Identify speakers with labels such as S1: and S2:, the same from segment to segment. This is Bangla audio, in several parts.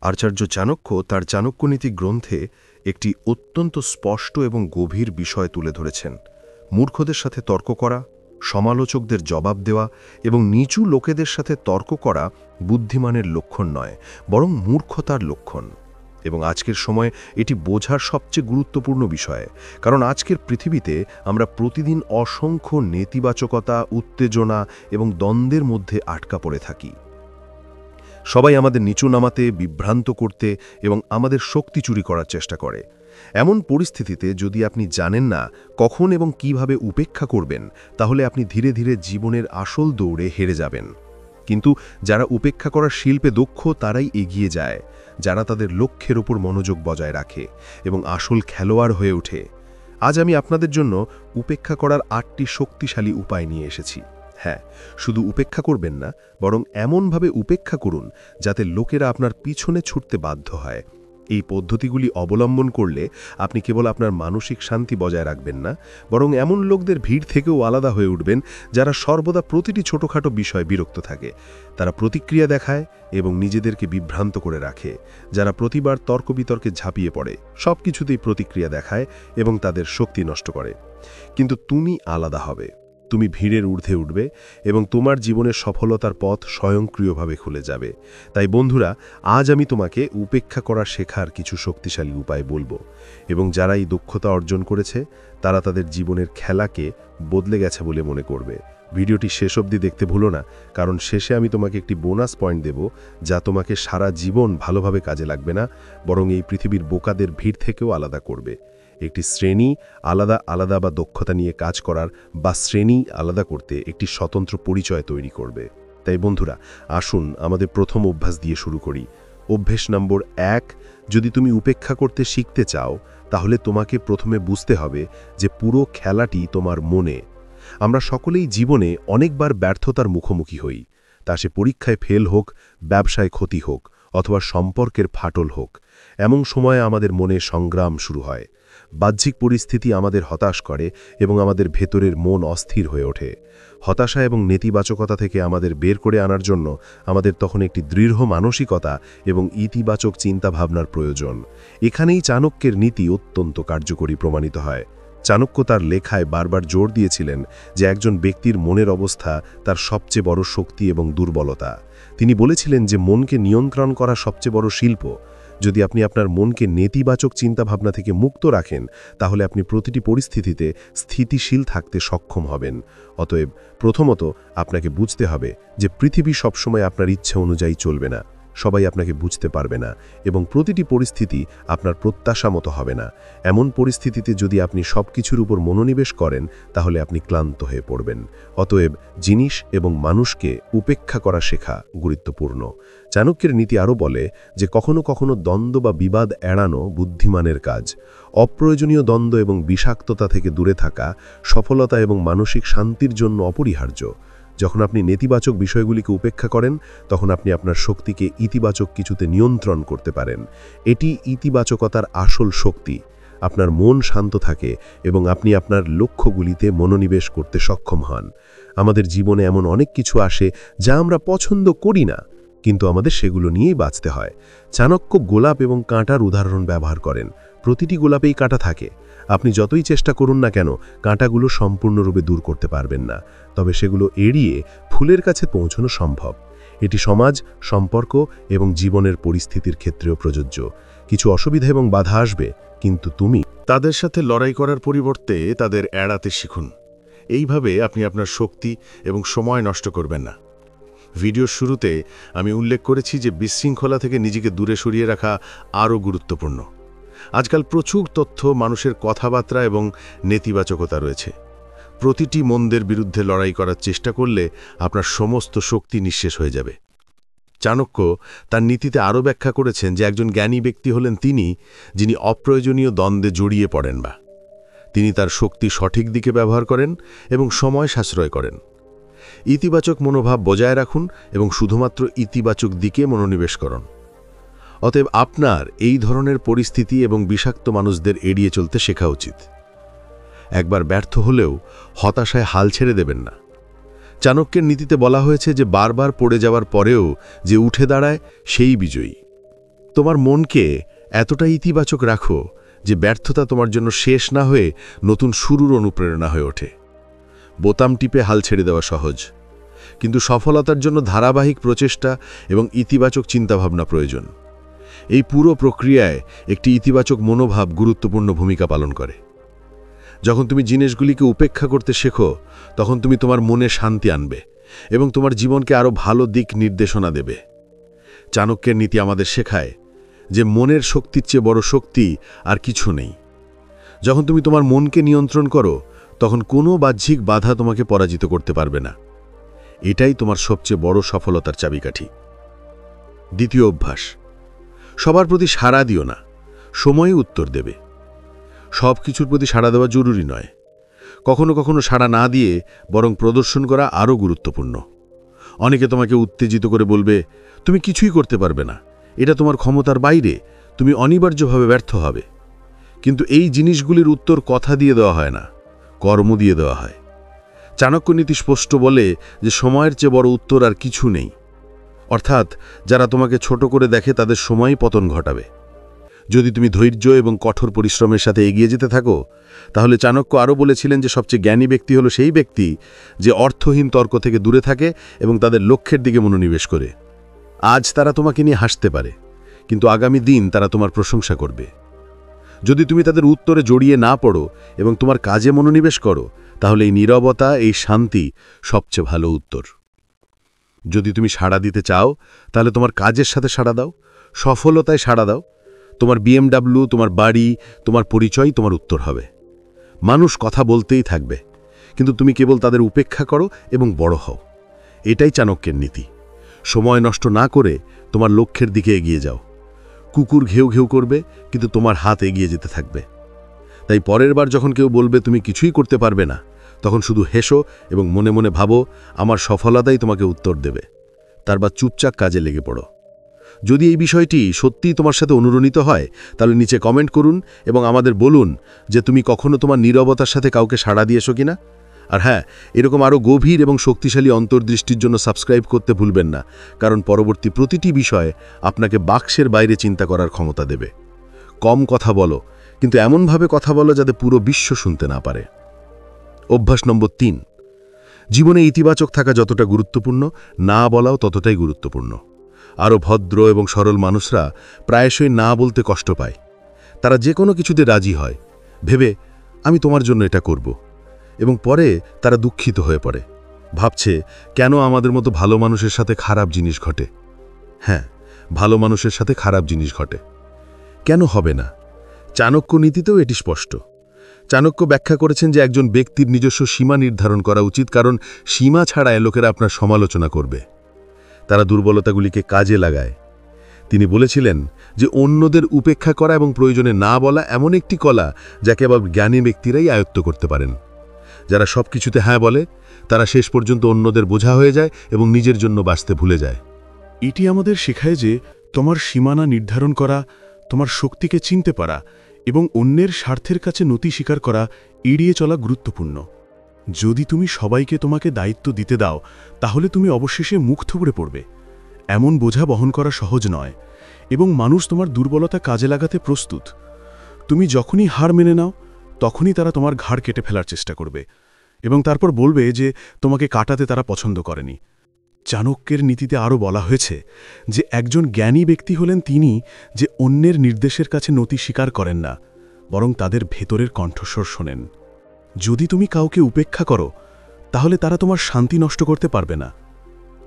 S1: আচার্য চাণক্য তার চাণক্যনীতি গ্রন্থে একটি অত্যন্ত স্পষ্ট এবং গভীর বিষয় তুলে ধরেছেন। মূর্খদের সাথে তর্ক করা, সমালোচকদের জবাব দেওয়া এবং নিচু লোকেদের সাথে তর্ক করা বুদ্ধিমানের লক্ষণ নয়, বরং মূর্খতার লক্ষণ। এবং আজকের সময় এটি বোঝার সবচেয়ে গুরুত্বপূর্ণ বিষয়, কারণ আজকের পৃথিবীতে আমরা প্রতিদিন অসংখ্য নেতিবাচকতা, উত্তেজনা এবং দ্বন্দ্বের মধ্যে আটকা পড়ে থাকি। সবাই আমাদের নিচু নামাতে, বিভ্রান্ত করতে এবং আমাদের শক্তি চুরি করার চেষ্টা করে। এমন পরিস্থিতিতে যদি আপনি জানেন না কখন এবং কিভাবে উপেক্ষা করবেন, তাহলে আপনি ধীরে ধীরে জীবনের আসল দৌড়ে হেরে যাবেন। কিন্তু যারা উপেক্ষা করার শিল্পে দক্ষ তারাই এগিয়ে যায়, যারা তাদের লক্ষ্যের উপর মনোযোগ বজায় রাখে এবং আসল খেলোয়াড় হয়ে ওঠে। আজ আমি আপনাদের জন্য উপেক্ষা করার 8টি শক্তিশালী উপায় নিয়ে এসেছি। হ্যাঁ, শুধু উপেক্ষা করবেন না, বরং এমনভাবে উপেক্ষা করুন যাতে লোকেরা আপনার পিছনে ছুটতে বাধ্য হয়। এই পদ্ধতিগুলি অবলম্বন করলে আপনি কেবল আপনার মানসিক শান্তি বজায় রাখবেন না, বরং এমন লোকদের ভিড় থেকেও আলাদা হয়ে উঠবেন যারা সর্বদা প্রতিটি ছোটখাটো বিষয়ে বিরক্ত থাকে। তারা প্রতিক্রিয়া দেখায় এবং নিজেদেরকে বিভ্রান্ত করে রাখে, যারা প্রতিবার তর্ক বিতর্কে ঝাঁপিয়ে পড়ে, সব কিছুতেই প্রতিক্রিয়া দেখায় এবং তাদের শক্তি নষ্ট করে। কিন্তু তুমি আলাদা হবে। তুমি ভিড়ের ঊর্ধ্বে উঠবে এবং তোমার জীবনের সফলতার পথ স্বয়ংক্রিয়ভাবে খুলে যাবে। তাই বন্ধুরা, আজ আমি তোমাকে উপেক্ষা করা শেখার কিছু শক্তিশালী উপায় বলবো, এবং যারা এই দক্ষতা অর্জন করেছে তারা তাদের জীবনের খেলাকে বদলে গেছে বলে মনে করবে। ভিডিওটি শেষ অবধি দেখতে ভুলো না, কারণ শেষে আমি তোমাকে একটি বোনাস পয়েন্ট দেব, যা তোমাকে সারা জীবন ভালোভাবে কাজে লাগবে না, বরং এই পৃথিবীর বোকাদের ভিড় থেকেও আলাদা করবে। একটি শ্রেণী আলাদা বা দক্ষতা নিয়ে কাজ করার বা শ্রেণী আলাদা করতে একটি স্বতন্ত্র পরিচয় তৈরি করবে। তাই বন্ধুরা, আসুন আমাদের প্রথম অভ্যাস দিয়ে শুরু করি। অভ্যাস নম্বর 1, যদি তুমি উপেক্ষা করতে শিখতে চাও, তাহলে তোমাকে প্রথমে বুঝতে হবে যে পুরো খেলাটি তোমার মনে। আমরা সকলেই জীবনে অনেকবার ব্যর্থতার মুখোমুখি হই, তা সে পরীক্ষায় ফেল হোক, ব্যবসায় ক্ষতি হোক, অথবা সম্পর্কের ফাটল হোক। এমন সময় আমাদের মনে সংগ্রাম শুরু হয়। বাহ্যিক পরিস্থিতি আমাদের হতাশ করে এবং আমাদের ভেতরের মন অস্থির হয়ে ওঠে। হতাশা এবং নেতিবাচকতা থেকে আমাদের বের করে আনার জন্য আমাদের তখন একটি দৃঢ় মানসিকতা এবং ইতিবাচক চিন্তাভাবনার প্রয়োজন। এখানেই চাণক্যের নীতি অত্যন্ত কার্যকরী প্রমাণিত হয়। চাণক্য তার লেখায় বারবার জোর দিয়েছিলেন যে একজন ব্যক্তির মনের অবস্থা তার সবচেয়ে বড় শক্তি এবং দুর্বলতা। তিনি বলেছিলেন যে মনকে নিয়ন্ত্রণ করা সবচেয়ে বড় শিল্প। যদি আপনি আপনার মনকে নেতিবাচক চিন্তাভাবনা থেকে মুক্ত রাখেন, তাহলে আপনি প্রতিটি পরিস্থিতিতে স্থিতিশীল থাকতে সক্ষম হবেন। অতএব প্রথমত আপনাকে বুঝতে হবে যে পৃথিবী সবসময় আপনার ইচ্ছে অনুযায়ী চলবে না, সবাই আপনাকে বুঝতে পারবে না, এবং প্রতিটি পরিস্থিতি আপনার প্রত্যাশা মতো হবে না। এমন পরিস্থিতিতে যদি আপনি সব কিছুর উপর মনোনিবেশ করেন, তাহলে আপনি ক্লান্ত হয়ে পড়বেন। অতএব জিনিস এবং মানুষকে উপেক্ষা করা শেখা গুরুত্বপূর্ণ। চাণক্যের নীতি আরও বলে যে কখনো কখনো দ্বন্দ্ব বা বিবাদ এড়ানো বুদ্ধিমানের কাজ। অপ্রয়োজনীয় দ্বন্দ্ব এবং বিষাক্ততা থেকে দূরে থাকা সফলতা এবং মানসিক শান্তির জন্য অপরিহার্য। যখন আপনি নেতিবাচক বিষয়গুলিকে উপেক্ষা করেন, তখন আপনি আপনার শক্তিকে ইতিবাচক কিছুতে নিয়ন্ত্রণ করতে পারেন। এটি ইতিবাচকতার আসল শক্তি। আপনার মন শান্ত থাকে এবং আপনি আপনার লক্ষ্যগুলিতে মনোনিবেশ করতে সক্ষম হন। আমাদের জীবনে এমন অনেক কিছু আসে যা আমরা পছন্দ করি না, কিন্তু আমাদের সেগুলো নিয়েই বাঁচতে হয়। চাণক্য গোলাপ এবং কাঁটার উদাহরণ ব্যবহার করেন। প্রতিটি গোলাপেই কাঁটা থাকে। আপনি যতই চেষ্টা করুন না কেন, কাঁটাগুলো সম্পূর্ণরূপে দূর করতে পারবেন না, তবে সেগুলো এড়িয়ে ফুলের কাছে পৌঁছানো সম্ভব। এটি সমাজ, সম্পর্ক এবং জীবনের পরিস্থিতির ক্ষেত্রেও প্রযোজ্য। কিছু অসুবিধা এবং বাধা আসবে, কিন্তু তুমি
S2: তাদের সাথে লড়াই করার পরিবর্তে তাদের এড়াতে শিখুন। এইভাবে আপনি আপনার শক্তি এবং সময় নষ্ট করবেন না। ভিডিওর শুরুতে আমি উল্লেখ করেছি যে বিশৃঙ্খলা থেকে নিজেকে দূরে সরিয়ে রাখা আরও গুরুত্বপূর্ণ। আজকাল প্রচুর তথ্য, মানুষের কথাবার্তা এবং নেতিবাচকতা রয়েছে। প্রতিটি মন্দের বিরুদ্ধে লড়াই করার চেষ্টা করলে আপনার সমস্ত শক্তি নিঃশেষ হয়ে যাবে। চাণক্য তার নীতিতে আরও ব্যাখ্যা করেছেন যে একজন জ্ঞানী ব্যক্তি হলেন যিনি অপ্রয়োজনীয় দ্বন্দ্বে জড়িয়ে পড়েন বা তিনি তার শক্তি সঠিক দিকে ব্যবহার করেন এবং সময় সাশ্রয় করেন। ইতিবাচক মনোভাব বজায় রাখুন এবং শুধুমাত্র ইতিবাচক দিকে মনোনিবেশ করুন। অতএব আপনার এই ধরনের পরিস্থিতি এবং বিষাক্ত মানুষদের এড়িয়ে চলতে শেখা উচিত। একবার ব্যর্থ হলেও হতাশায় হাল ছেড়ে দেবেন না। চাণক্যের নীতিতে বলা হয়েছে যে বারবার পড়ে যাওয়ার পরেও যে উঠে দাঁড়ায় সেই বিজয়ী। তোমার মনকে এতটা ইতিবাচক রাখো যে ব্যর্থতা তোমার জন্য শেষ না হয়ে নতুন শুরুর অনুপ্রেরণা হয়ে ওঠে। বোতাম টিপে হাল ছেড়ে দেওয়া সহজ, কিন্তু সফলতার জন্য ধারাবাহিক প্রচেষ্টা এবং ইতিবাচক চিন্তাভাবনা প্রয়োজন। এই পুরো প্রক্রিয়ায় একটি ইতিবাচক মনোভাব গুরুত্বপূর্ণ ভূমিকা পালন করে। যখন তুমি জিনিসগুলিকে উপেক্ষা করতে শেখো, তখন তুমি তোমার মনে শান্তি আনবে এবং তোমার জীবনকে আরও ভালো দিক নির্দেশনা দেবে। চাণক্যের নীতি আমাদের শেখায় যে মনের শক্তির চেয়ে বড় শক্তি আর কিছু নেই। যখন তুমি তোমার মনকে নিয়ন্ত্রণ করো, তখন কোনো বাহ্যিক বাধা তোমাকে পরাজিত করতে পারবে না। এটাই তোমার সবচেয়ে বড় সফলতার চাবিকাঠি। দ্বিতীয় অভ্যাস, সবার প্রতি সাড়া দিও না, সময়ে উত্তর দেবে। সব কিছুর প্রতি সাড়া দেওয়া জরুরি নয়। কখনো কখনো সাড়া না দিয়ে বরং প্রদর্শন করা আরও গুরুত্বপূর্ণ। অনেকে তোমাকে উত্তেজিত করে বলবে, তুমি কিছুই করতে পারবে না, এটা তোমার ক্ষমতার বাইরে, তুমি অনিবার্যভাবে ব্যর্থ হবে। কিন্তু এই জিনিসগুলির উত্তর কথা দিয়ে দেওয়া হয় না, কর্ম দিয়ে দেওয়া হয়। চাণক্য নীতি স্পষ্ট বলে যে সময়ের চেয়ে বড় উত্তর আর কিছু নেই। অর্থাৎ যারা তোমাকে ছোট করে দেখে তাদের সময়ই পতন ঘটাবে। যদি তুমি ধৈর্য এবং কঠোর পরিশ্রমের সাথে এগিয়ে যেতে থাকো, তাহলে চাণক্য আরও বলেছিলেন যে সবচেয়ে জ্ঞানী ব্যক্তি হলো সেই ব্যক্তি যে অর্থহীন তর্ক থেকে দূরে থাকে এবং তাদের লক্ষ্যের দিকে মনোনিবেশ করে। আজ তারা তোমাকে নিয়ে হাসতে পারে, কিন্তু আগামী দিন তারা তোমার প্রশংসা করবে। যদি তুমি তাদের উত্তরে জড়িয়ে না পড়ো এবং তোমার কাজে মনোনিবেশ করো, তাহলে এই নীরবতা, এই শান্তি সবচেয়ে ভালো উত্তর। যদি তুমি সাড়া দিতে চাও, তাহলে তোমার কাজের সাথে সাড়া দাও, সফলতায় সাড়া দাও। তোমার BMW, তোমার বাড়ি, তোমার পরিচয় তোমার উত্তর হবে। মানুষ কথা বলতেই থাকবে, কিন্তু তুমি কেবল তাদের উপেক্ষা করো এবং বড় হও। এটাই চাণক্যের নীতি। সময় নষ্ট না করে তোমার লক্ষ্যের দিকে এগিয়ে যাও। কুকুর ঘেউ ঘেউ করবে, কিন্তু তোমার হাত এগিয়ে যেতে থাকবে। তাই পরের বার যখন কেউ বলবে তুমি কিছুই করতে পারবে না, তখন শুধু হেসো এবং মনে মনে ভাবো, আমার সফলতাই তোমাকে উত্তর দেবে। তারপর চুপচাপ কাজে লেগে পড়ো। যদি এই বিষয়টি সত্যিই তোমার সাথে অনুরণিত হয়, তাহলে নিচে কমেন্ট করুন এবং আমাদের বলুন যে তুমি কখনো তোমার নীরবতার সাথে কাউকে সাড়া দিয়েছো কিনা। আর হ্যাঁ, এরকম আরও গভীর এবং শক্তিশালী অন্তর্দৃষ্টির জন্য সাবস্ক্রাইব করতে ভুলবেন না, কারণ পরবর্তী প্রতিটি বিষয় আপনাকে বাক্সের বাইরে চিন্তা করার ক্ষমতা দেবে। কম কথা বলো, কিন্তু এমনভাবে কথা বলো যাতে পুরো বিশ্ব শুনতে না পারে। অভ্যাস নম্বর 3, জীবনে ইতিবাচক থাকা যতটা গুরুত্বপূর্ণ, না বলাও ততটাই গুরুত্বপূর্ণ। আরও ভদ্র এবং সরল মানুষরা প্রায়শই না বলতে কষ্ট পায়। তারা যে কোনো কিছুতে রাজি হয়, ভেবে আমি তোমার জন্য এটা করব, এবং পরে তারা দুঃখিত হয়ে পড়ে, ভাবছে কেন আমাদের মতো ভালো মানুষের সাথে খারাপ জিনিস ঘটে। হ্যাঁ, ভালো মানুষের সাথে খারাপ জিনিস ঘটে। কেন হবে না? চাণক্য নীতিতেও এটি স্পষ্ট। চাণক্য ব্যাখ্যা করেছেন যে একজন ব্যক্তির নিজস্ব সীমা নির্ধারণ করা উচিত, কারণ সীমা ছাড়াই লোকেরা আপনার সমালোচনা করবে। তারা দুর্বলতাগুলিকে কাজে লাগায়। তিনি বলেছিলেন যে অন্যদের উপেক্ষা করা এবং প্রয়োজনে না বলা এমন একটি কলা যা কেবল জ্ঞানী ব্যক্তিরাই আয়ত্ত করতে পারেন। যারা সব কিছুতে হ্যাঁ বলে, তারা শেষ পর্যন্ত অন্যদের বোঝা হয়ে যায় এবং নিজের জন্য বাঁচতে ভুলে যায়।
S3: এটি আমাদের শেখায় যে তোমার সীমানা নির্ধারণ করা, তোমার শক্তিকে চিনতে পারা এবং অন্যের স্বার্থের কাছে নতি স্বীকার করা এড়িয়ে চলা গুরুত্বপূর্ণ। যদি তুমি সবাইকে তোমাকে দায়িত্ব দিতে দাও, তাহলে তুমি অবশেষে মুখ থুবড়ে পড়বে। এমন বোঝা বহন করা সহজ নয়, এবং মানুষ তোমার দুর্বলতা কাজে লাগাতে প্রস্তুত। তুমি যখনই হার মেনে নাও, তখনই তারা তোমার ঘাড় কেটে ফেলার চেষ্টা করবে এবং তারপর বলবে যে তোমাকে কাটাতে তারা পছন্দ করেনি। চাণক্যের নীতিতে আরও বলা হয়েছে যে একজন জ্ঞানী ব্যক্তি হলেন তিনি যে অন্যের নির্দেশের কাছে নতি স্বীকার করেন না, বরং তাদের ভেতরের কণ্ঠস্বর শোনেন। যদি তুমি কাউকে উপেক্ষা করো, তাহলে তারা তোমার শান্তি নষ্ট করতে পারবে না।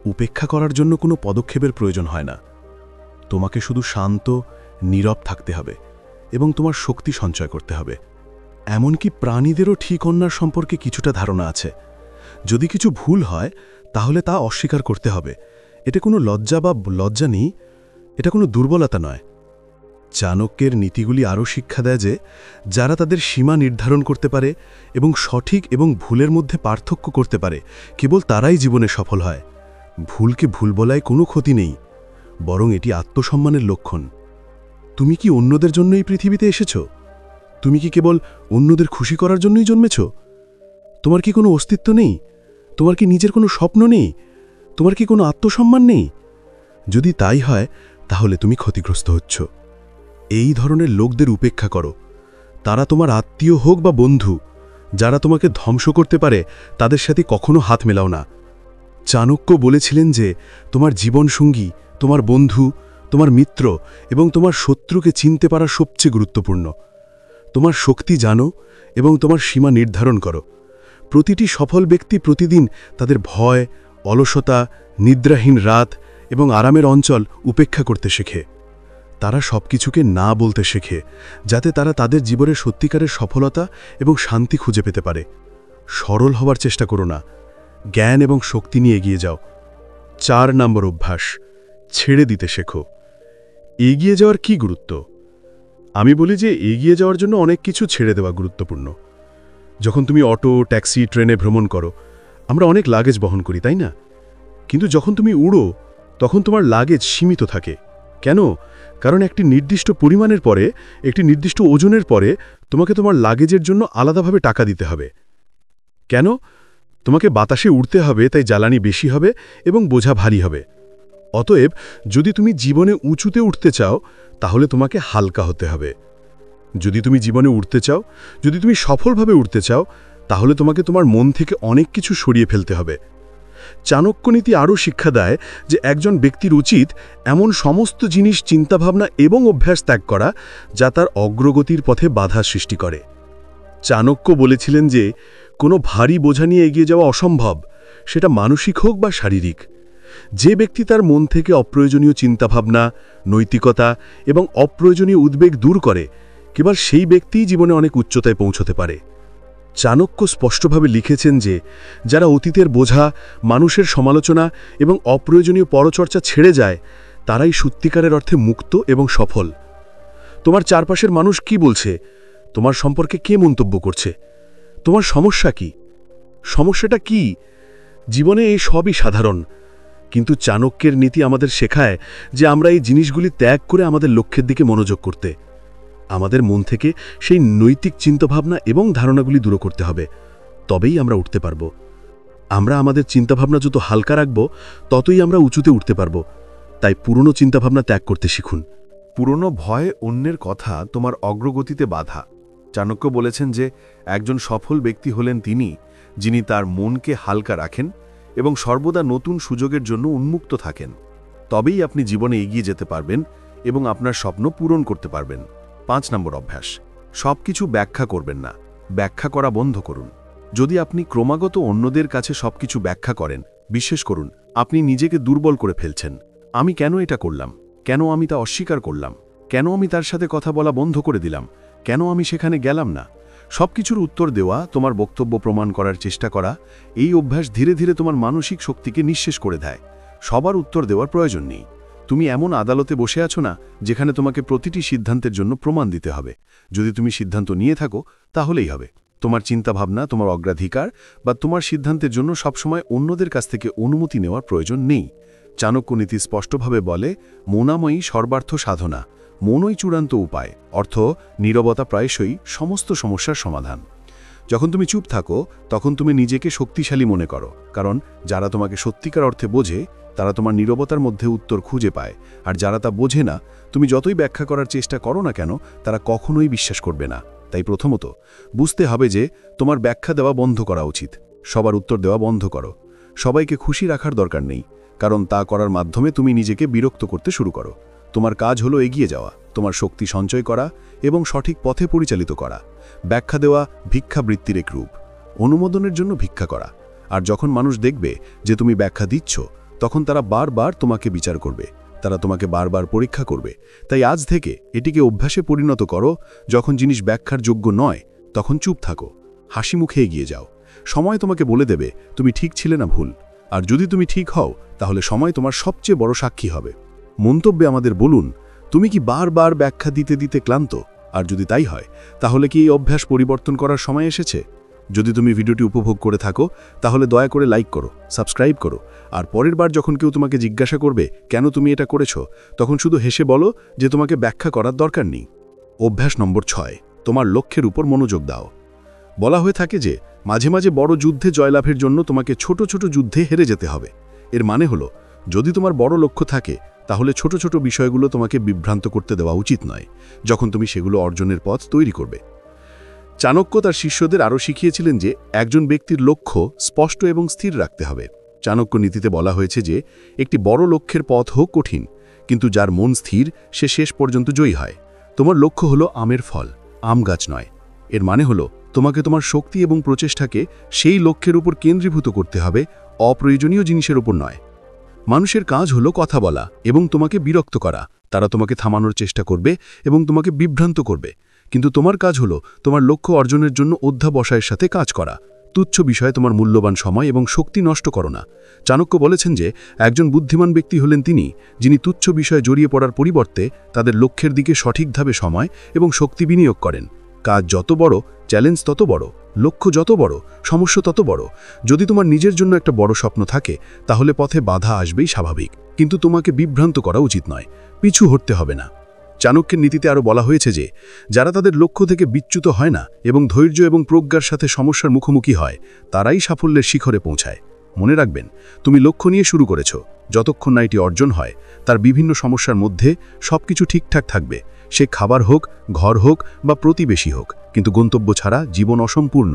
S3: উপেক্ষা করার জন্য কোনো পদক্ষেপের প্রয়োজন হয় না। তোমাকে শুধু শান্ত, নীরব থাকতে হবে এবং তোমার শক্তি সঞ্চয় করতে হবে। এমনকি প্রাণীদেরও ঠিক অন্যার সম্পর্কে কিছুটা ধারণা আছে। যদি কিছু ভুল হয়, তাহলে তা অস্বীকার করতে হবে। এটা কোনো লজ্জা নেই, এটা কোনো দুর্বলতা নয়। চাণক্যের নীতিগুলি আরও শিক্ষা দেয় যে যারা তাদের সীমা নির্ধারণ করতে পারে এবং সঠিক এবং ভুলের মধ্যে পার্থক্য করতে পারে, কেবল তারাই জীবনে সফল হয়। ভুলকে ভুল বলায় কোনো ক্ষতি নেই, বরং এটি আত্মসম্মানের লক্ষণ। তুমি কি অন্যদের জন্য এই পৃথিবীতে এসেছ? তুমি কি কেবল অন্যদের খুশি করার জন্যই জন্মেছ? তোমার কি কোনো অস্তিত্ব নেই? তোমার কি নিজের কোনো স্বপ্ন নেই? তোমার কি কোনো আত্মসম্মান নেই? যদি তাই হয়, তাহলে তুমি ক্ষতিগ্রস্ত হচ্ছ। এই ধরনের লোকদের উপেক্ষা করো। তারা তোমার আত্মীয় হোক বা বন্ধু, যারা তোমাকে ধ্বংস করতে পারে তাদের সাথে কখনো হাত মেলাও না। চাণক্য বলেছিলেন যে তোমার জীবনসঙ্গী, তোমার বন্ধু, তোমার মিত্র এবং তোমার শত্রুকে চিনতে পারা সবচেয়ে গুরুত্বপূর্ণ। তোমার শক্তি জানো এবং তোমার সীমা নির্ধারণ করো। প্রতিটি সফল ব্যক্তি প্রতিদিন তাদের ভয়, অলসতা, নিদ্রাহীন রাত এবং আরামের অঞ্চল উপেক্ষা করতে শেখে। তারা সবকিছুকে না বলতে শেখে, যাতে তারা তাদের জীবনের সত্যিকারের সফলতা এবং শান্তি খুঁজে পেতে পারে। সরল হওয়ার চেষ্টা করো না, জ্ঞান এবং শক্তি নিয়ে এগিয়ে যাও। 4 নম্বর অভ্যাস, ছেড়ে দিতে শেখো। এগিয়ে যাওয়ার কি গুরুত্ব? আমি বলি যে এগিয়ে যাওয়ার জন্য অনেক কিছু ছেড়ে দেওয়া গুরুত্বপূর্ণ। যখন তুমি অটো, ট্যাক্সি, ট্রেনে ভ্রমণ করো, আমরা অনেক লাগেজ বহন করি, তাই না? কিন্তু যখন তুমি উড়ো, তখন তোমার লাগেজ সীমিত থাকে। কেন? কারণ একটি নির্দিষ্ট পরিমাণের পরে, একটি নির্দিষ্ট ওজনের পরে তোমাকে তোমার লাগেজের জন্য আলাদাভাবে টাকা দিতে হবে। কেন? তোমাকে বাতাসে উড়তে হবে, তাই জ্বালানি বেশি হবে এবং বোঝা ভারী হবে। অতএব যদি তুমি জীবনে উঁচুতে উঠতে চাও, তাহলে তোমাকে হালকা হতে হবে। যদি তুমি জীবনে উঠতে চাও, যদি তুমি সফলভাবে উঠতে চাও, তাহলে তোমাকে তোমার মন থেকে অনেক কিছু সরিয়ে ফেলতে হবে। চাণক্যনীতি আরও শিক্ষা দেয় যে একজন ব্যক্তির উচিত এমন সমস্ত জিনিস, চিন্তাভাবনা এবং অভ্যাস ত্যাগ করা যা তার অগ্রগতির পথে বাধা সৃষ্টি করে। চাণক্য বলেছিলেন যে কোনো ভারী বোঝা নিয়ে এগিয়ে যাওয়া অসম্ভব, সেটা মানসিক হোক বা শারীরিক। যে ব্যক্তি তার মন থেকে অপ্রয়োজনীয় চিন্তাভাবনা, নৈতিকতা এবং অপ্রয়োজনীয় উদ্বেগ দূর করে, কেবল সেই ব্যক্তিই জীবনে অনেক উচ্চতায় পৌঁছতে পারে। চাণক্য স্পষ্টভাবে লিখেছেন যে যারা অতীতের বোঝা, মানুষের সমালোচনা এবং অপ্রয়োজনীয় পরচর্চা ছেড়ে যায়, তারাই সত্যিকারের অর্থে মুক্ত এবং সফল। তোমার চারপাশের মানুষ কি বলছে? তোমার সম্পর্কে কে মন্তব্য করছে? তোমার সমস্যা কি? সমস্যাটা কি? জীবনে এই সবই সাধারণ, কিন্তু চাণক্যের নীতি আমাদের শেখায় যে আমরা এই জিনিসগুলি ত্যাগ করে আমাদের লক্ষ্যের দিকে মনোযোগ করতে, আমাদের মন থেকে সেই নৈতিক চিন্তাভাবনা এবং ধারণাগুলি দূর করতে হবে। তবেই আমরা উঠতে পারব। আমরা আমাদের চিন্তাভাবনা যত হালকা রাখব, ততই আমরা উঁচুতে উঠতে পারব। তাই পুরনো চিন্তাভাবনা ত্যাগ করতে শিখুন।
S1: পুরনো ভয়, অন্যের কথা তোমার অগ্রগতিতে বাধা। চাণক্য বলেছেন যে একজন সফল ব্যক্তি হলেন তিনি, যিনি তার মনকে হালকা রাখেন এবং সর্বদা নতুন সুযোগের জন্য উন্মুক্ত থাকেন। তবেই আপনি জীবনে এগিয়ে যেতে পারবেন এবং আপনার স্বপ্ন পূরণ করতে পারবেন। 5 নম্বর অভ্যাস, সবকিছু ব্যাখ্যা করবেন না, ব্যাখ্যা করা বন্ধ করুন। যদি আপনি ক্রমাগত অন্যদের কাছে সবকিছু ব্যাখ্যা করেন, বিশ্বাস করুন আপনি নিজেকে দুর্বল করে ফেলছেন। আমি কেন এটা করলাম? কেন আমি তা অস্বীকার করলাম? কেন আমি তার সাথে কথা বলা বন্ধ করে দিলাম? কেন আমি সেখানে গেলাম না? সবকিছুর উত্তর দেওয়া, তোমার বক্তব্য প্রমাণ করার চেষ্টা করা, এই অভ্যাস ধীরে ধীরে তোমার মানসিক শক্তিকে নিঃশেষ করে দেয়। সবার উত্তর দেওয়ার প্রয়োজন নেই। তুমি এমন আদালতে বসে আছো না যেখানে তোমাকে প্রতিটি সিদ্ধান্তের জন্য প্রমাণ দিতে হবে। যদি তুমি সিদ্ধান্ত নিয়ে থাকো, তাহলেই হবে। তোমার চিন্তাভাবনা, তোমার অগ্রাধিকার বা তোমার সিদ্ধান্তের জন্য সবসময় অন্যদের কাছ থেকে অনুমতি নেওয়ার প্রয়োজন নেই। চাণক্যনীতি স্পষ্টভাবে বলে, মৌনাময়ী সর্বার্থ সাধনা, মনই চূড়ান্ত উপায়। অর্থ, নীরবতা প্রায়শই সমস্ত সমস্যার সমাধান। যখন তুমি চুপ থাকো, তখন তুমি নিজেকে শক্তিশালী মনে করো, কারণ যারা তোমাকে সত্যিকার অর্থে বোঝে তারা তোমার নীরবতার মধ্যে উত্তর খুঁজে পায়। আর যারা তা বোঝে না, তুমি যতই ব্যাখ্যা করার চেষ্টা করো না কেন, তারা কখনোই বিশ্বাস করবে না। তাই প্রথমত বুঝতে হবে যে তোমার ব্যাখ্যা দেওয়া বন্ধ করা উচিত। সবার উত্তর দেওয়া বন্ধ করো। সবাইকে খুশি রাখার দরকার নেই, কারণ তা করার মাধ্যমে তুমি নিজেকে বিরক্ত করতে শুরু করো। তোমার কাজ হলো এগিয়ে যাওয়া, তোমার শক্তি সঞ্চয় করা এবং সঠিক পথে পরিচালিত করা। ব্যাখ্যা দেওয়া ভিক্ষাবৃত্তির এক রূপ, অনুমোদনের জন্য ভিক্ষা করা। আর যখন মানুষ দেখবে যে তুমি ব্যাখ্যা দিচ্ছ, তখন তারা বারবার তোমাকে বিচার করবে, তারা তোমাকে বারবার পরীক্ষা করবে। তাই আজ থেকে এটিকে অভ্যাসে পরিণত করো, যখন জিনিস ব্যাখ্যার যোগ্য নয় তখন চুপ থাকো, হাসি মুখে এগিয়ে যাও। সময় তোমাকে বলে দেবে তুমি ঠিক ছিলে না ভুল। আর যদি তুমি ঠিক হও, তাহলে সময় তোমার সবচেয়ে বড় সাক্ষী হবে। মন্তব্যে আমাদের বলুন, তুমি কি বারবার ব্যাখ্যা দিতে দিতে ক্লান্ত? আর যদি তাই হয়, তাহলে কি এই অভ্যাস পরিবর্তন করার সময় এসেছে? যদি তুমি ভিডিওটি উপভোগ করে থাকো, তাহলে দয়া করে লাইক করো, সাবস্ক্রাইব করো। আর পরের বার যখন কেউ তোমাকে জিজ্ঞাসা করবে কেন তুমি এটা করেছো, তখন শুধু হেসে বলো যে তোমাকে ব্যাখ্যা করার দরকার নেই। অভ্যাস নম্বর 6, তোমার লক্ষ্যের উপর মনোযোগ দাও। বলা হয়ে থাকে যে মাঝে মাঝে বড় যুদ্ধে জয়লাভের জন্য তোমাকে ছোট ছোট যুদ্ধে হেরে যেতে হবে। এর মানে হলো, যদি তোমার বড় লক্ষ্য থাকে,
S3: তাহলে ছোট ছোট বিষয়গুলো তোমাকে বিভ্রান্ত করতে দেওয়া উচিত নয় যখন তুমি সেগুলো অর্জনের পথ তৈরি করবে। চাণক্য তার শিষ্যদের আরও শিখিয়েছিলেন যে একজন ব্যক্তির লক্ষ্য স্পষ্ট এবং স্থির রাখতে হবে। চাণক্য নীতিতে বলা হয়েছে যে একটি বড় লক্ষ্যের পথ হোক কঠিন, কিন্তু যার মন স্থির সে শেষ পর্যন্ত জয়ী হয়। তোমার লক্ষ্য হলো আমের ফল, আম গাছ নয়। এর মানে হলো তোমাকে তোমার শক্তি এবং প্রচেষ্টাকে সেই লক্ষ্যের উপর কেন্দ্রীভূত করতে হবে, অপ্রয়োজনীয় জিনিসের উপর নয়। মানুষের কাজ হলো কথা বলা এবং তোমাকে বিরক্ত করা। তারা তোমাকে থামানোর চেষ্টা করবে এবং তোমাকে বিভ্রান্ত করবে, কিন্তু তোমার কাজ হলো তোমার লক্ষ্য অর্জনের জন্য অধ্যাবসায়ের সাথে কাজ করা। তুচ্ছ বিষয়ে তোমার মূল্যবান সময় এবং শক্তি নষ্ট করো না। চাণক্য বলেছেন যে একজন বুদ্ধিমান ব্যক্তি হলেন তিনি, যিনি তুচ্ছ বিষয়ে জড়িয়ে পড়ার পরিবর্তে তাদের লক্ষ্যের দিকে সঠিকভাবে সময় এবং শক্তি বিনিয়োগ করেন। কাজ যত বড়, চ্যালেঞ্জ তত বড়, লক্ষ্য যত বড়, সমস্যা তত বড়। যদি তোমার নিজের জন্য একটা বড় স্বপ্ন থাকে, তাহলে পথে বাধা আসবেই স্বাভাবিক, কিন্তু তোমাকে বিভ্রান্ত করা উচিত নয়, পিছু হটতে হবে না। চাণক্যের নীতিতে আরও বলা হয়েছে যে যারা তাদের লক্ষ্য থেকে বিচ্যুত হয় না এবং ধৈর্য এবং প্রজ্ঞার সাথে সমস্যার মুখোমুখি হয়, তারাই সাফল্যের শিখরে পৌঁছায়। মনে রাখবেন, তুমি লক্ষ্য নিয়ে শুরু করেছ, যতক্ষণ না এটি অর্জন হয় তার বিভিন্ন সমস্যার মধ্যে সবকিছু ঠিকঠাক থাকবে। সে খাবার হোক, ঘর হোক বা প্রতিবেশী হোক, কিন্তু গন্তব্য ছাড়া জীবন অসম্পূর্ণ।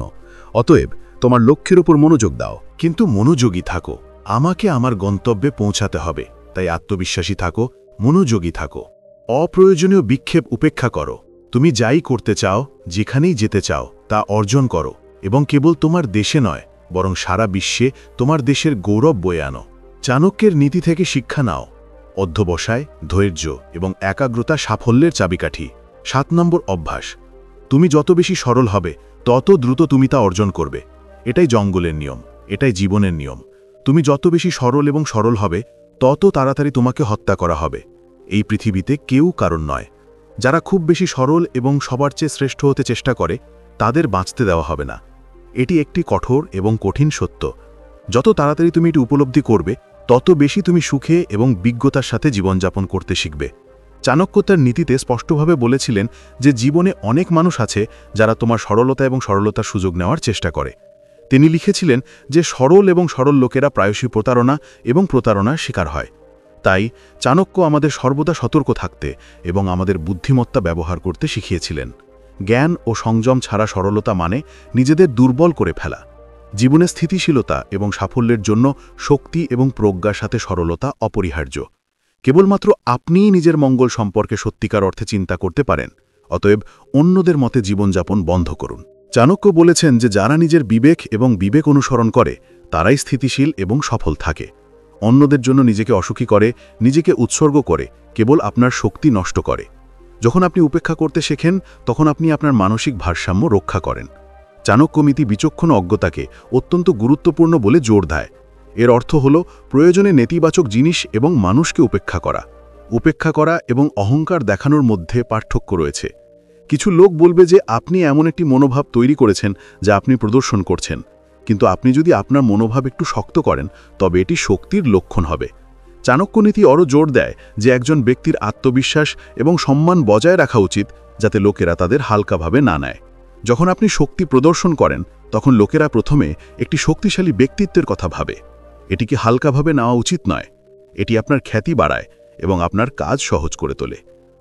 S3: অতএব তোমার লক্ষ্যের উপর মনোযোগ দাও,
S2: কিন্তু মনোযোগী থাকো। আমাকে আমার গন্তব্যে পৌঁছাতে হবে, তাই আত্মবিশ্বাসী থাকো, মনোযোগী থাকো। অপ্রয়োজনীয় বিক্ষেপ উপেক্ষা করো। তুমি যাই করতে চাও, যেখানেই যেতে চাও, তা অর্জন করো এবং কেবল তোমার দেশে নয়, বরং সারা বিশ্বে তোমার দেশের গৌরব বয়ে আনো। চাণক্যের নীতি থেকে শিক্ষা নাও। অধ্যবসায়, ধৈর্য এবং একাগ্রতা সাফল্যের চাবিকাঠি। 7 নম্বর অভ্যাস। তুমি যত বেশি সরল হবে, তত দ্রুত তুমি তা অর্জন করবে। এটাই জঙ্গলের নিয়ম, এটাই জীবনের নিয়ম। তুমি যত বেশি সরল এবং সরল হবে, তত তাড়াতাড়ি তোমাকে হত্যা করা হবে। এই পৃথিবীতে কেউ কারণ নয়। যারা খুব বেশি সরল এবং সবার চেয়ে শ্রেষ্ঠ হতে চেষ্টা করে, তাদের বাঁচতে দেওয়া হবে না। এটি একটি কঠোর এবং কঠিন সত্য। যত তাড়াতাড়ি তুমি এটি উপলব্ধি করবে, তত বেশি তুমি সুখে এবং বিজ্ঞতার সাথে জীবনযাপন করতে শিখবে। চাণক্য তার নীতিতে স্পষ্টভাবে বলেছিলেন যে জীবনে অনেক মানুষ আছে যারা তোমার সরলতা এবং সরলতার সুযোগ নেওয়ার চেষ্টা করে। তিনি লিখেছিলেন যে সরল এবং সরল লোকেরা প্রায়শই প্রতারণা এবং প্রতারণার শিকার হয়। তাই চাণক্য আমাদের সর্বদা সতর্ক থাকতে এবং আমাদের বুদ্ধিমত্তা ব্যবহার করতে শিখিয়েছিলেন। জ্ঞান ও সংযম ছাড়া সরলতা মানে নিজেদের দুর্বল করে ফেলা। জীবনে স্থিতিশীলতা এবং সাফল্যের জন্য শক্তি এবং প্রজ্ঞার সাথে সরলতা অপরিহার্য। কেবলমাত্র আপনিই নিজের মঙ্গল সম্পর্কে সত্যিকার অর্থে চিন্তা করতে পারেন। অতএব অন্যদের মতে জীবনযাপন বন্ধ করুন। চাণক্য বলেছেন যে যারা নিজের বিবেক এবং বিবেক অনুসরণ করে, তারাই স্থিতিশীল এবং সফল থাকে। অন্যদের জন্য নিজেকে অসুখী করে, নিজেকে উৎসর্গ করে, কেবল আপনার শক্তি নষ্ট করে। যখন আপনি উপেক্ষা করতে শেখেন, তখন আপনি আপনার মানসিক ভারসাম্য রক্ষা করেন। চাণক্য নীতি বিচক্ষণ অজ্ঞতাকে অত্যন্ত গুরুত্বপূর্ণ বলে জোর দেয়। এর অর্থ হল প্রয়োজনে নেতিবাচক জিনিস এবং মানুষকে উপেক্ষা করা। উপেক্ষা করা এবং অহংকার দেখানোর মধ্যে পার্থক্য রয়েছে। কিছু লোক বলবে যে আপনি এমন একটি মনোভাব তৈরি করেছেন যা আপনি প্রদর্শন করছেন, কিন্তু আপনি যদি আপনার মনোভাব একটু শক্ত করেন, তবে এটি শক্তির লক্ষণ হবে। চাণক্য নীতি আরও জোর দেয় যে একজন ব্যক্তির আত্মবিশ্বাস এবং সম্মান বজায় রাখা উচিত, যাতে লোকেরা তাদের হালকাভাবে না নেয়। যখন আপনি শক্তি প্রদর্শন করেন, তখন লোকেরা প্রথমে একটি শক্তিশালী ব্যক্তিত্বের কথা ভাবে। এটিকে হালকাভাবে নেওয়া উচিত নয়। এটি আপনার খ্যাতি বাড়ায় এবং আপনার কাজ সহজ করে তোলে।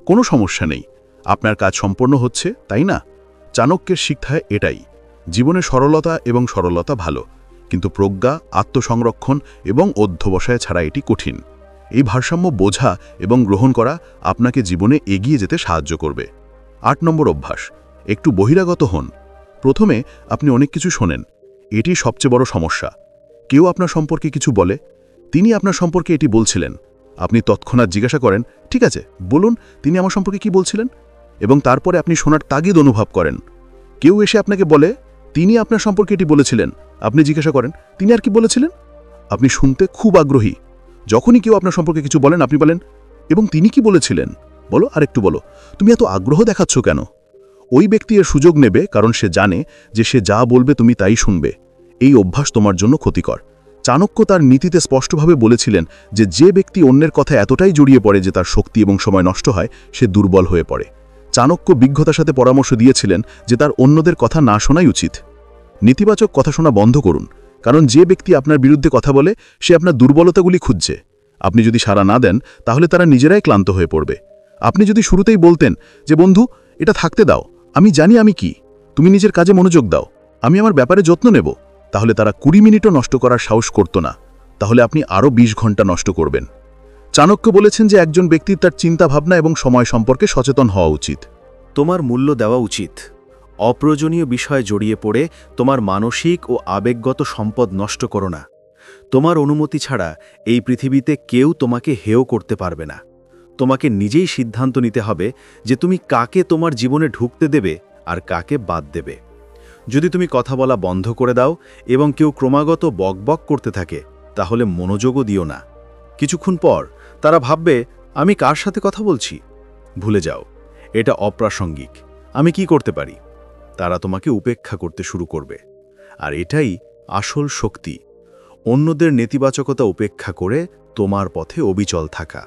S2: কোনো সমস্যা নেই, আপনার কাজ সম্পন্ন হচ্ছে, তাই না? চাণক্যের শিক্ষায় এটাই। জীবনে সরলতা এবং সরলতা ভালো, কিন্তু প্রজ্ঞা, আত্মসংরক্ষণ এবং অধ্যবসায় ছাড়া এটি কঠিন। এই ভারসাম্য বোঝা এবং গ্রহণ করা আপনাকে জীবনে এগিয়ে যেতে সাহায্য করবে। 8 নম্বর অভ্যাস। একটু বহিরাগত হন। প্রথমে আপনি অনেক কিছু শোনেন। এটি সবচেয়ে বড় সমস্যা। কেউ আপনার সম্পর্কে কিছু বলে, তিনি আপনার সম্পর্কে এটি বলছিলেন। আপনি তৎক্ষণাৎ জিজ্ঞাসা করেন, ঠিক আছে, বলুন তিনি আমার সম্পর্কে কি বলছিলেন, এবং তারপরে আপনি শোনার তাগিদ অনুভব করেন। কেউ এসে আপনাকে বলে, তিনি আপনার সম্পর্কে এটি বলেছিলেন। আপনি জিজ্ঞাসা করেন, তিনি আর কি বলেছিলেন? আপনি শুনতে খুব আগ্রহী। যখনই কেউ আপনার সম্পর্কে কিছু বলেন, আপনি বলেন, এবং তিনি কি বলেছিলেন? বলো, আরেকটু বলো। তুমি এত আগ্রহ দেখাচ্ছ কেন? ওই ব্যক্তি এর সুযোগ নেবে, কারণ সে জানে যে সে যা বলবে তুমি তাই শুনবে। এই অভ্যাস তোমার জন্য ক্ষতিকর। চাণক্য তার নীতিতে স্পষ্টভাবে বলেছিলেন যে যে ব্যক্তি অন্যের কথা এতটাই জড়িয়ে পড়ে যে তার শক্তি এবং সময় নষ্ট হয়, সে দুর্বল হয়ে পড়ে। চাণক্য বিজ্ঞতার সাথে পরামর্শ দিয়েছিলেন যে তার অন্যদের কথা না শোনাই উচিত। নেতিবাচক কথা শোনা বন্ধ করুন, কারণ যে ব্যক্তি আপনার বিরুদ্ধে কথা বলে, সে আপনার দুর্বলতাগুলি খুঁজছে।
S3: আপনি যদি সাড়া না দেন তাহলে তারা নিজেরাই ক্লান্ত হয়ে পড়বে। আপনি যদি শুরুতেই বলতেন যে বন্ধু এটা থাকতে দাও, আমি জানি আমি কি, তুমি নিজের কাজে মনোযোগ দাও, আমি আমার ব্যাপারে যত্ন নেব, তাহলে তারা 20 মিনিটও নষ্ট করার সাহস করত না। তাহলে আপনি আরও 20 ঘন্টা নষ্ট করবেন। চাণক্য বলেছেন যে একজন ব্যক্তির তার চিন্তাভাবনা এবং সময় সম্পর্কে সচেতন হওয়া উচিত।
S4: তোমার মূল্য দেওয়া উচিত। অপ্রয়োজনীয় বিষয়ে জড়িয়ে পড়ে তোমার মানসিক ও আবেগগত সম্পদ নষ্ট করো না। তোমার অনুমতি ছাড়া এই পৃথিবীতে কেউ তোমাকে হেয় করতে পারবে না। তোমাকে নিজেই সিদ্ধান্ত নিতে হবে যে তুমি কাকে তোমার জীবনে ঢুকতে দেবে আর কাকে বাদ দেবে। যদি তুমি কথা বলা বন্ধ করে দাও এবং কেউ ক্রমাগত বকবক করতে থাকে, তাহলে মনোযোগও দিও না। কিছুক্ষণ পর তারা ভাববে আমি কার সাথে কথা বলছি। ভুলে যাও, এটা অপ্রাসঙ্গিক। আমি কি করতে পারি? তারা তোমাকে উপেক্ষা করতে শুরু করবে। আর এটাই আসল শক্তি, অন্যদের নেতিবাচকতা উপেক্ষা করে তোমার পথে অবিচল থাকা।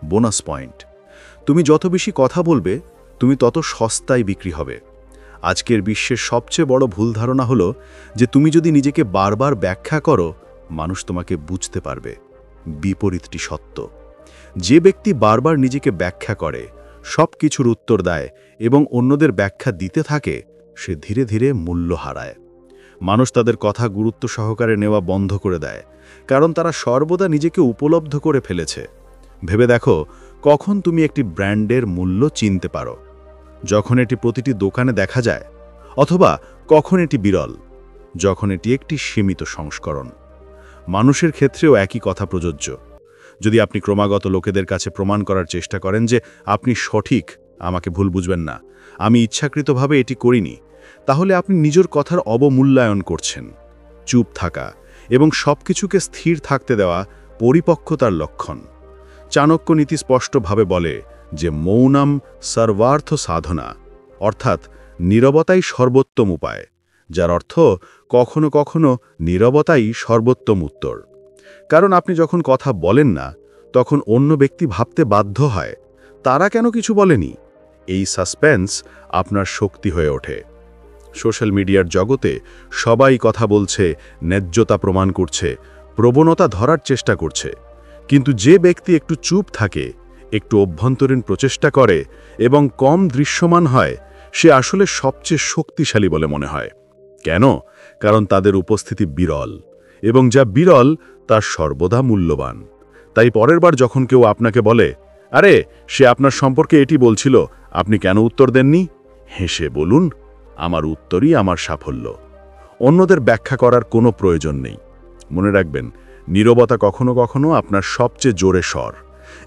S4: বোনাস পয়েন্ট, তুমি যত বেশি কথা বলবে তুমি তত সস্তায় বিক্রি হবে। আজকের বিশ্বের সবচেয়ে বড় ভুল ধারণা হলো যে তুমি যদি নিজেকে বারবার ব্যাখ্যা করো, মানুষ তোমাকে বুঝতে পারবে। বিপরীতটি সত্য। যে ব্যক্তি বারবার নিজেকে ব্যাখ্যা করে, সব কিছুর উত্তর দেয় এবং অন্যদের ব্যাখ্যা দিতে থাকে, সে ধীরে ধীরে মূল্য হারায়। মানুষ তাদের কথা গুরুত্ব সহকারে নেওয়া বন্ধ করে দেয়, কারণ তারা সর্বদা নিজেকে উপলব্ধ করে ফেলেছে। ভেবে দেখো, কখন তুমি একটি ব্র্যান্ডের মূল্য চিনতে পারো? যখন এটি প্রতিটি দোকানে দেখা যায়, অথবা কখন এটি বিরল, যখন এটি একটি সীমিত সংস্করণ। মানুষের ক্ষেত্রেও একই কথা প্রযোজ্য। যদি আপনি ক্রমাগত লোকেদের কাছে প্রমাণ করার চেষ্টা করেন যে আপনি সঠিক, আমাকে ভুল বুঝবেন না, আমি ইচ্ছাকৃতভাবে এটি করিনি, তাহলে আপনি নিজের কথার অবমূল্যায়ন করছেন। চুপ থাকা এবং সবকিছুকে স্থির থাকতে দেওয়া পরিপক্কতার লক্ষণ। চাণক্য নীতি স্পষ্টভাবে বলে যে মৌনম সর্বার্থ সাধনা, অর্থাৎ নীরবতাই সর্বোত্তম উপায়, যার অর্থ কখনো কখনো নীরবতাই সর্বোত্তম উত্তর। কারণ আপনি যখন কথা বলেন না, তখন অন্য ব্যক্তি ভাবতে বাধ্য হয় তারা কেন কিছু বলেনি। এই সাসপেন্স আপনার শক্তি হয়ে ওঠে। সোশ্যাল মিডিয়ার জগতে সবাই কথা বলছে, ন্যায্যতা প্রমাণ করছে, প্রবণতা ধরার চেষ্টা করছে, কিন্তু যে ব্যক্তি একটু চুপ থাকে, একটু অভ্যন্তরীণ প্রচেষ্টা করে এবং কম দৃশ্যমান হয়, সে আসলে সবচেয়ে শক্তিশালী বলে মনে হয়। কেন? কারণ তাদের উপস্থিতি বিরল, এবং যা বিরল তা সর্বদা মূল্যবান। তাই পরের বার যখন কেউ আপনাকে বলে, আরে সে আপনার সম্পর্কে এটি বলছিল, আপনি কেন উত্তর দেননি, হেসে বলুন, আমার উত্তরই আমার সাফল্য। অন্যদের ব্যাখ্যা করার কোনো প্রয়োজন নেই। মনে রাখবেন, নীরবতা কখনো কখনো আপনার সবচেয়ে জোরে স্বর,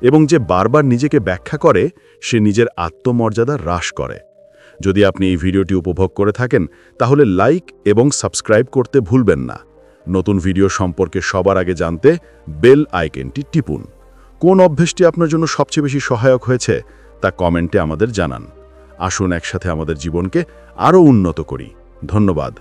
S4: এবং যে বারবার নিজেকে ব্যাখ্যা করে সে নিজের আত্মমর্যাদা হ্রাস করে। যদি আপনি এই ভিডিওটি উপভোগ করে থাকেন, তাহলে লাইক এবং সাবস্ক্রাইব করতে ভুলবেন না। নতুন ভিডিও সম্পর্কে সবার আগে জানতে বেল আইকনটি টিপুন। কোন অভ্যেসটি আপনার জন্য সবচেয়ে বেশি সহায়ক হয়েছে তা কমেন্টে আমাদের জানান। আসুন একসাথে আমাদের জীবনকে আরও উন্নত করি। ধন্যবাদ।